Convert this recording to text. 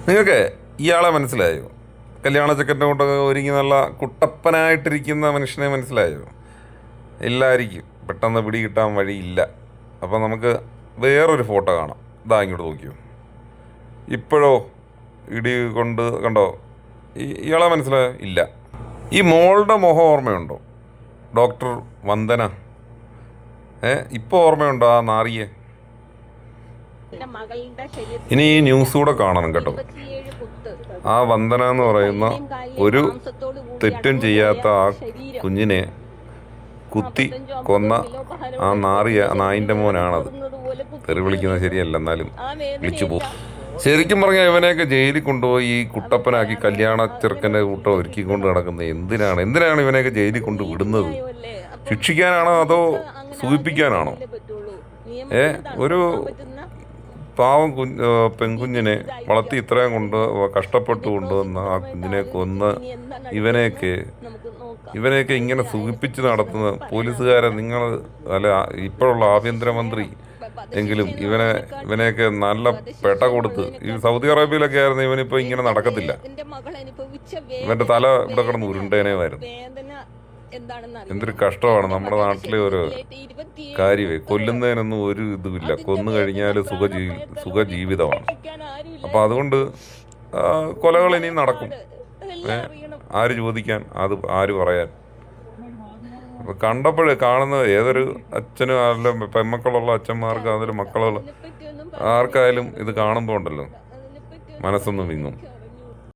നിങ്ങൾക്ക് ഇയാളെ മനസ്സിലായോ? കല്യാണ ചെക്കൻ്റെ കൊണ്ടൊക്കെ ഒരുങ്ങി നല്ല കുട്ടപ്പനായിട്ടിരിക്കുന്ന മനുഷ്യനെ മനസ്സിലായോ? ഇല്ലായിരിക്കും, പെട്ടെന്ന് പിടി കിട്ടാൻ വഴിയില്ല. അപ്പം നമുക്ക് വേറൊരു ഫോട്ടോ കാണാം. ഇതാ ഇങ്ങോട്ട് നോക്കിയോ, ഇപ്പോഴോ ഇടി കൊണ്ട് കണ്ടോ? ഇയാളെ മനസ്സിലായോ? ഇല്ല. ഈ മോളുടെ മുഖം ഓർമ്മയുണ്ടോ? ഡോക്ടർ വന്ദന. ഇപ്പോൾ ഓർമ്മയുണ്ടോ ആ നാറിയെ? ഇനി ഈ ന്യൂസ് കൂടെ കാണണം കേട്ടോ. ആ വന്ദന എന്ന് പറയുന്ന ഒരു തെറ്റും ചെയ്യാത്ത ആ കുഞ്ഞിനെ കുത്തി കൊന്ന ആ നായിൻ്റെ മോനാണത്. തെറി വിളിക്കുന്നത് ശരിയല്ല, എന്നാലും വിളിച്ചു പോകും. ശരിക്കും പറഞ്ഞാൽ ഇവനെയൊക്കെ ജയിലിൽ കൊണ്ടുപോയി ഈ കുട്ടപ്പനാക്കി കല്യാണ ചെറുക്കൻ്റെ കൂട്ടം ഒരുക്കിക്കൊണ്ട് നടക്കുന്നത് എന്തിനാണ് ഇവനെയൊക്കെ ജയിലിൽ കൊണ്ട് വിടുന്നത്? ശിക്ഷിക്കാനാണോ അതോ സൂചിപ്പിക്കാനാണോ? ഒരു പാവം പെൺകുഞ്ഞിനെ വളർത്തി ഇത്രയും കഷ്ടപ്പെട്ട് കൊണ്ടുവന്ന ആ കുഞ്ഞിനെ കൊന്ന് ഇവനെയൊക്കെ ഇങ്ങനെ സൂചിപ്പിച്ച് നടത്തുന്ന പോലീസുകാരെ നിങ്ങൾ അല്ല, ഇപ്പോഴുള്ള ആഭ്യന്തരമന്ത്രി എങ്കിലും ഇവനെയൊക്കെ നല്ല പെട്ട കൊടുത്ത്. ഈ സൗദി അറേബ്യയിലൊക്കെ ആയിരുന്നു ഇവനിപ്പോൾ ഇങ്ങനെ നടക്കത്തില്ല. ഇവന്റെ തല ഇവിടെ കിടന്ന് ഉരുണ്ടേനേമായിരുന്നു. എന്തൊരു കഷ്ടമാണ് നമ്മുടെ നാട്ടിലെ ഒരു കാര്യമേ. കൊല്ലുന്നതിനൊന്നും ഒരു ഇതുമില്ല, കൊന്നു കഴിഞ്ഞാൽ സുഖജീവിതമാണ്. അപ്പം അതുകൊണ്ട് കൊലകൾ ഇനിയും നടക്കും. ആര് ചോദിക്കാൻ, അത് ആര് പറയാൻ? അപ്പം കാണുന്ന ഏതൊരു അച്ഛനും അല്ല പെൺമക്കളുള്ള അച്ഛന്മാർക്ക്, അതൊരു മക്കളുള്ള ആർക്കായാലും ഇത് കാണുമ്പോൾ ഉണ്ടല്ലോ മനസ്സൊന്നും വിങ്ങും.